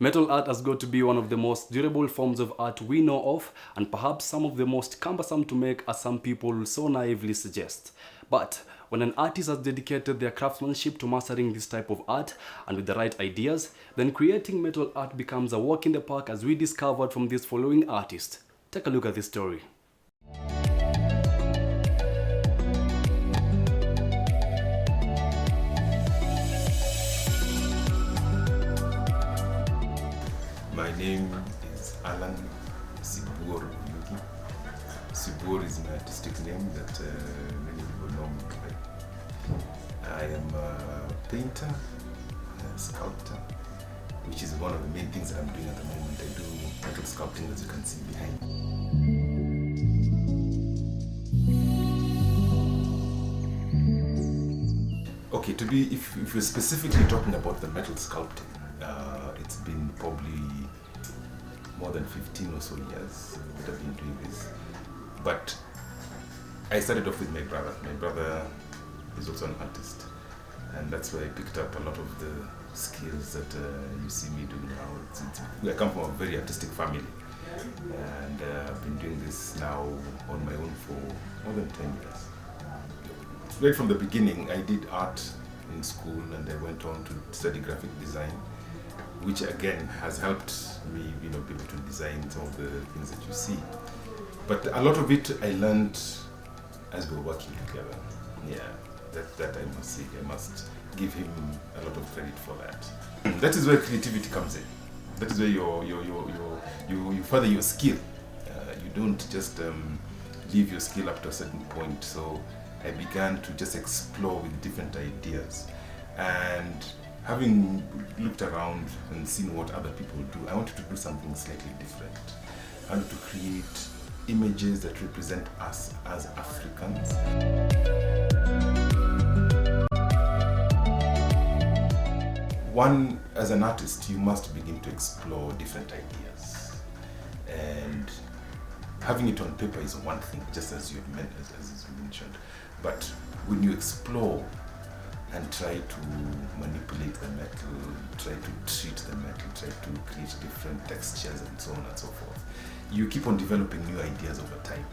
Metal art has got to be one of the most durable forms of art we know of, and perhaps some of the most cumbersome to make, as some people so naively suggest. But when an artist has dedicated their craftsmanship to mastering this type of art and with the right ideas, then creating metal art becomes a walk in the park, as we discovered from this following artist. Take a look at this story. My name is Alan Sibor Yuki. Sibor is my artistic name that many people know me by. I am a painter, a sculptor, which is one of the main things that I'm doing at the moment. I do metal sculpting, as you can see behind. Okay, if we're specifically talking about the metal sculpting, it's been probably more than 15 or so years that I've been doing this. But I started off with my brother. My brother is also an artist, and that's where I picked up a lot of the skills that you see me doing now. I come from a very artistic family, and I've been doing this now on my own for more than 10 years. Right from the beginning, I did art in school, and I went on to study graphic design, which again has helped me, be able to design some of the things that you see. But a lot of it I learned as we were working together. Yeah, that I must say, I must give him a lot of credit for that. That is where creativity comes in. That is where you further your skill. You don't just leave your skill up to a certain point. So I began to just explore with different ideas, and having looked around and seen what other people do, I wanted to do something slightly different. I wanted to create images that represent us as Africans. One, as an artist, you must begin to explore different ideas. And having it on paper is one thing, just as you mentioned. But when you explore and try to manipulate the metal, try to treat the metal, try to create different textures and so on and so forth, you keep on developing new ideas over time.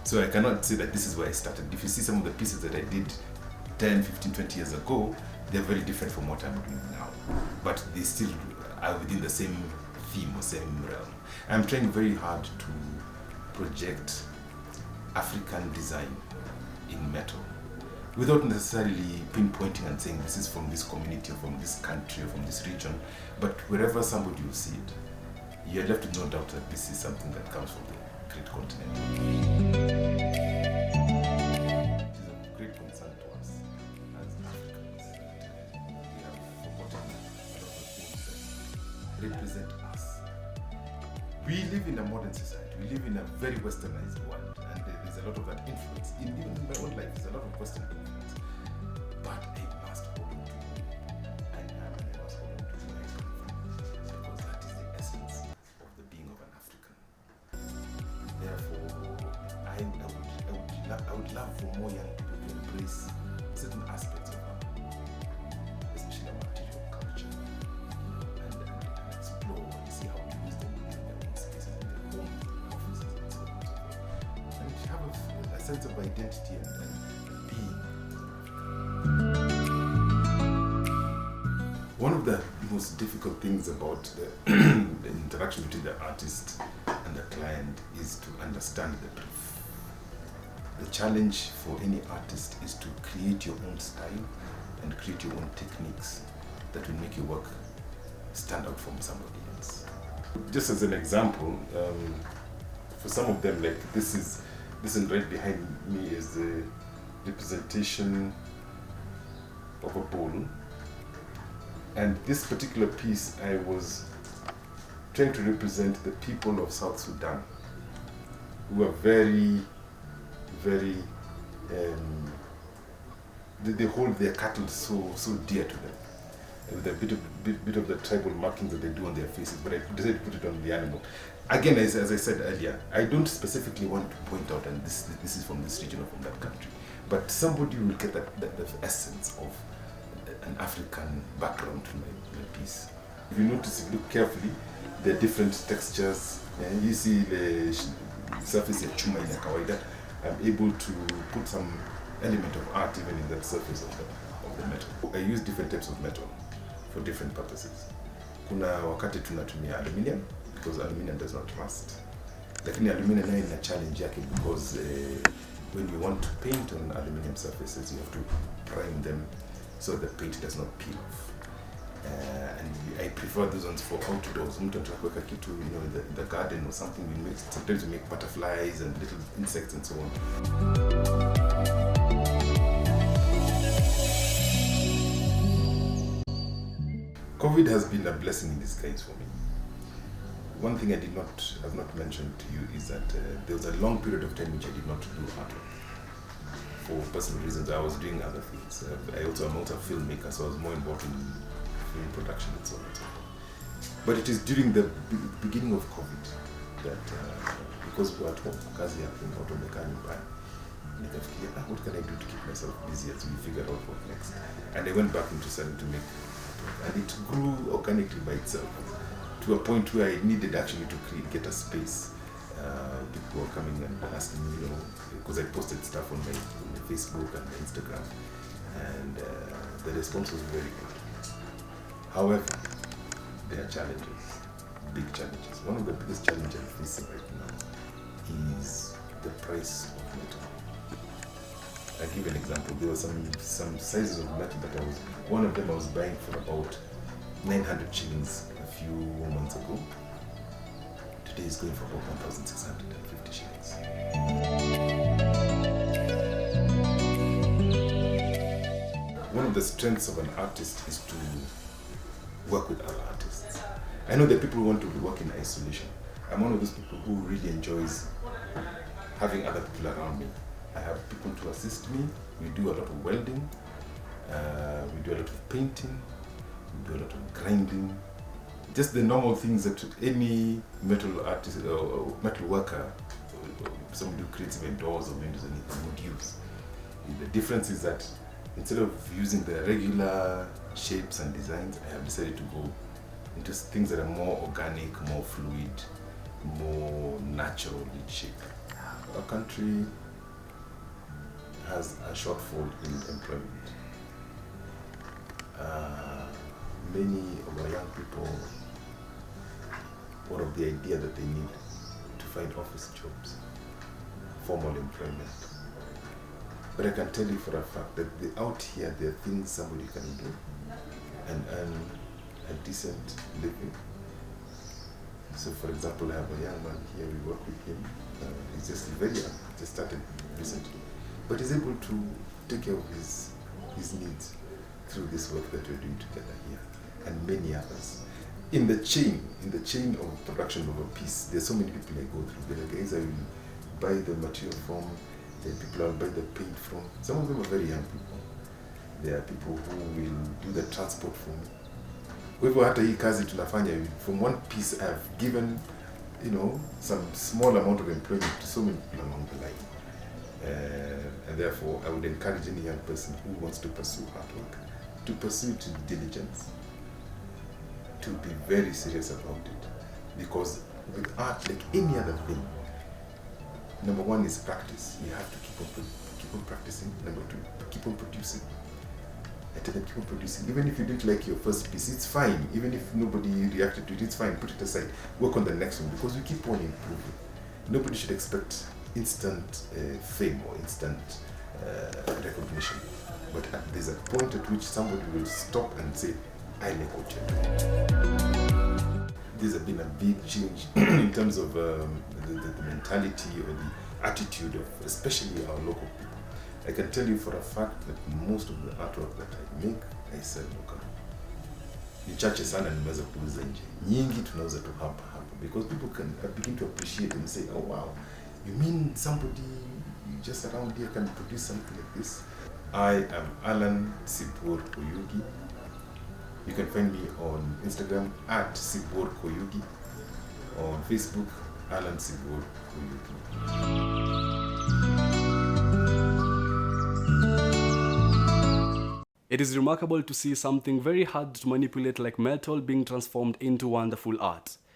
So I cannot say that this is where I started. If you see some of the pieces that I did 10, 15, 20 years ago, they're very different from what I'm doing now. But they still are within the same theme or same realm. I'm trying very hard to project African design in metal, without necessarily pinpointing and saying this is from this community or from this country or from this region, but wherever somebody will see it, you're left with no doubt that this is something that comes from the great continent. It is a great concern to us as Africans that we have forgotten a lot of things that represent us. We live in a modern society, we live in a very westernized world, and there's a lot of that influence. Even in my own life, there's a lot of Western influence. But I must hold on to who I am, and I must hold on to where I come from, because that is the essence of the being of an African. Therefore, I would love for more young people to embrace certain aspects of our, especially our material culture, and explore and see how to use them within their own spaces, in their home offices, and so on and so forth. And have a sense of identity and being. One of the most difficult things about the interaction between the artist and the client is to understand the brief. The challenge for any artist is to create your own style and create your own techniques that will make your work stand out from somebody else. Just as an example, for some of them, like this one right behind me is the representation of a bull. And this particular piece, I was trying to represent the people of South Sudan, who are very, very, they hold their cattle so dear to them, with a bit of the tribal markings that they do on their faces, but I decided to put it on the animal. Again, as I said earlier, I don't specifically want to point out, and this is from this region or from that country, but somebody will get the essence of an African background to my piece. If you notice, if you look carefully, there are different textures. And you see the surface of chuma in kawaida. I'm able to put some element of art even in that surface of the metal. I use different types of metal for different purposes. Kuna wakati tunatumia aluminium because aluminium does not rust. Lakini aluminium nayo ina challenge yake because when you want to paint on aluminium surfaces, you have to prime them so the paint does not peel off. And I prefer those ones for outdoors. Kitu, you know, in the garden or something. Sometimes we make butterflies and little insects and so on. COVID has been a blessing in disguise for me. One thing I have not mentioned to you is that there was a long period of time which I did not do artwork. For personal reasons, I was doing other things. I also am also a filmmaker, so I was more involved in film production and so on and so forth. But it is during the beginning of COVID that, because we were at home, kazi happened, watu wamekaa nyumbani, nikafikiria, what can I do to keep myself busy as we figure out what next? And I went back into starting to make artwork. And it grew organically by itself to a point where I needed actually to get a space. People were coming and asking me, you know, because I posted stuff on my Facebook and my Instagram, and the response was very good. However, there are challenges, big challenges. One of the biggest challenges I'm facing right now is the price of metal. I'll give an example. There were some sizes of metal that one of them I was buying for about 900 shillings a few months ago. Today is going for about 1,650 shillings. One of the strengths of an artist is to work with other artists. I know that people want to work in isolation. I'm one of those people who really enjoys having other people around me. I have people to assist me. We do a lot of welding. We do a lot of painting. We do a lot of grinding. Just the normal things that any metal artist or metal worker, somebody who creates even doors or windows and anything would use. The difference is that instead of using the regular shapes and designs, I have decided to go into things that are more organic, more fluid, more natural in shape. Our country has a shortfall in employment. Many of our young people, one of the idea that they need to find office jobs, formal employment. But I can tell you for a fact that out here there are things somebody can do and earn a decent living. So for example, I have a young man here, we work with him. He's just very young, just started recently. But he's able to take care of his needs through this work that we're doing together here, and many others. In the chain of production of a piece, there's so many people I go through. There are guys I will buy the material from, there are people I'll buy the paint from. Some of them are very young people. There are people who will do the transport for me. Kwa hivyo hata hii kazi tunafanya, from one piece I've given, you know, some small amount of employment to so many people along the line. And therefore, I would encourage any young person who wants to pursue artwork to pursue it with diligence, to be very serious about it. Because with art, like any other thing, number one is practice. You have to keep on practicing. Number two, keep on producing. I tell them, keep on producing. Even if you didn't like your first piece, it's fine. Even if nobody reacted to it, it's fine. Put it aside. Work on the next one, because we keep on improving. Nobody should expect instant fame or instant recognition. But there's a point at which somebody will stop and say, I like what you're doing. There's been a big change in terms of the mentality or the attitude of especially our local people. I can tell you for a fact that most of the artwork that I make, I sell locally. Ni chache sana nimeweza kuuza nje. Nyingi tunauza tu hapa. Because people can begin to appreciate and say, oh wow, you mean somebody just around here can produce something like this? I am Alan Sibor Koyugi. You can find me on Instagram at Sibor Koyugi. On Facebook, Alan Sibor Koyugi. It is remarkable to see something very hard to manipulate like metal being transformed into wonderful art.